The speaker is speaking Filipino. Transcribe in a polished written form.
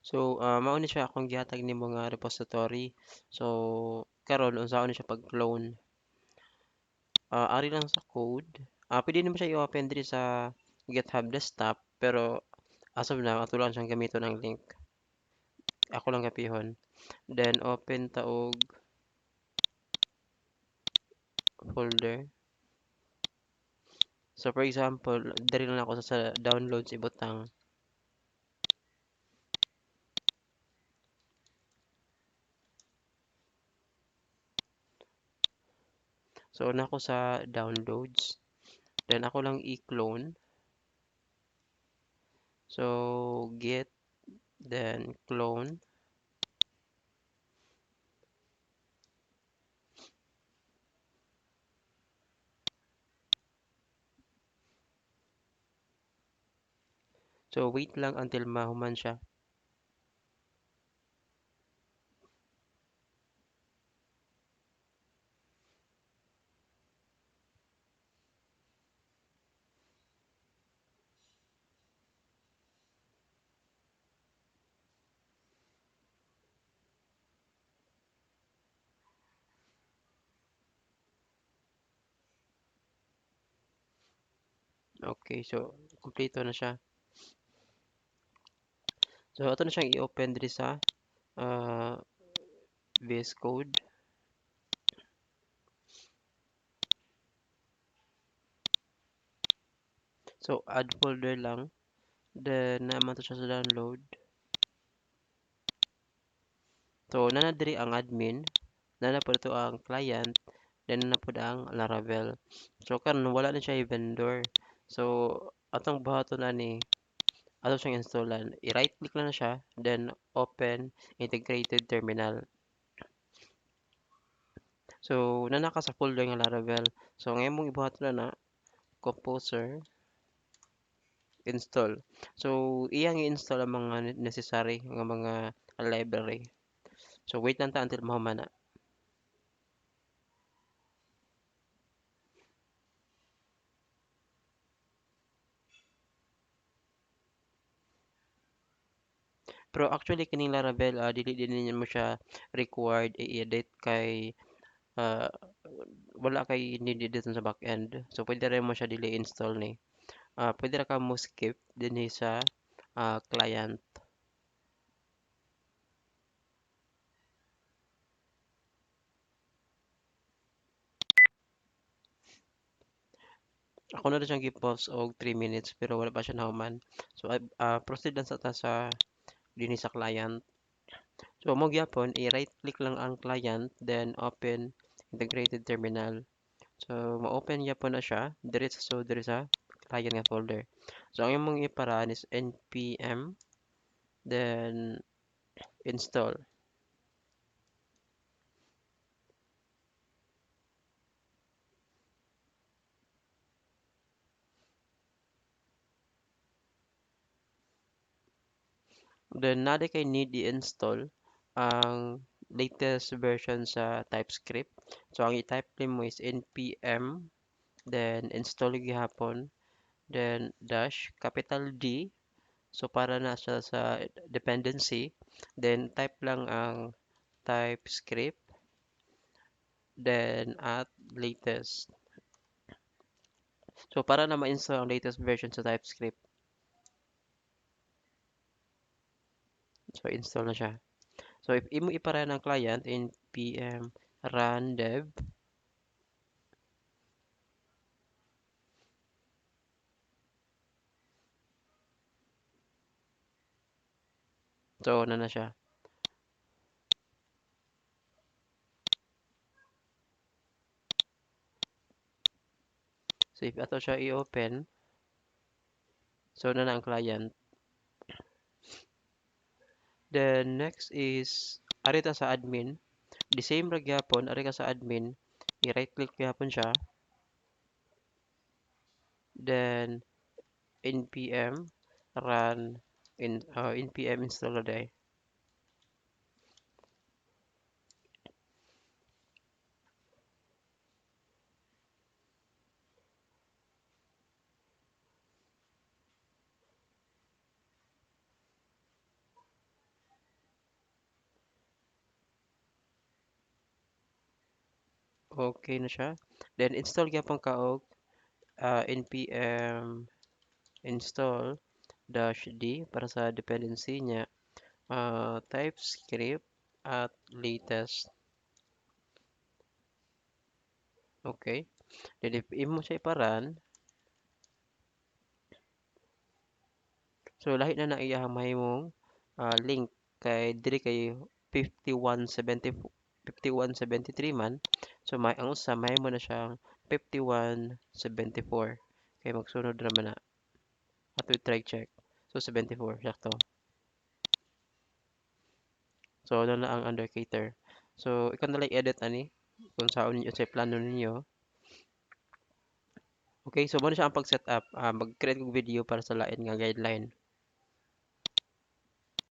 So, mao ni siya akong gihatag nimo nga repository. So, karon unsaon ni siya pag-clone. Ari lang sa code. Pwede naman siya i-open diri sa GitHub desktop, pero as of now ato lang siyang gamiton ang link. Ako lang kapihon. Then open ta og folder. So for example, diri lang ako sa downloads ibutang. So una ko sa downloads. Then ako lang i-clone. So git then clone. So wait lang until mahuman siya. Okay, so kumpleto na siya. So ato na siyang i-open diri sa uh, VS Code. So add folder lang. Then naman to siya sa download. So nana diri ang admin, nana po ito ang client, then nana po ang Laravel. So karon wala na siya i-vendor. So atong buhaton ani ato siyang installan. I-right click lang na siya, then open integrated terminal. So nana ka sa folder nga Laravel. So ngayon mong ibuhaton na Composer install. So iyang i-install ang mga necessary nga mga library. So wait lang ta until mahuman na. Pero actually kining Laravel, dili din ninyo mo siya required i-edit kay ah, wala kay need edit sa backend. So pwede rin mo siya dili install ni. Pwede ra ka mo skip dinhi sa client. Ako na rin siyang gi-pause og 3 minutes pero wala pa siya nahuman. So proceed lang sa ta sa dinhi sa client. So mo gyapon i-right click lang ang client then open integrated terminal. So ma-open gyapon na siya diri sa client nga folder. So ang imong iparaan is npm then install. Then nade kay need i-install ang latest version sa TypeScript. So ang i-type mo is npm then install gihapon then dash capital D. So para na siya sa dependency then type lang ang TypeScript then at latest. So para na ma-install ang latest version sa TypeScript. So install na siya. So if imo ipara ng client npm run dev. So na siya. So if ato siya i-open, so na ang client. Then next is ari ta sa admin. The same ra gyapon ari ka sa admin, i-right click gyapon siya. Then npm run npm install na day. okay na siya. Then install gyapon ka og npm install dash d para sa dependency niya. TypeScript at latest. Okay. Then if imo siya iparan, so lahi na na iyang mahimong link kay diri kay 5173 man. So may ang usa mahimo na siyang 5174 kay magsunod ra man na ato try check. So 74 sakto. So ano na ang undercater. So ikaw na lang edit ani kung saan ninyo sa plano ninyo. Okay, so mo na siya ang pag-setup. Mag-create kog video para sa lain nga guideline.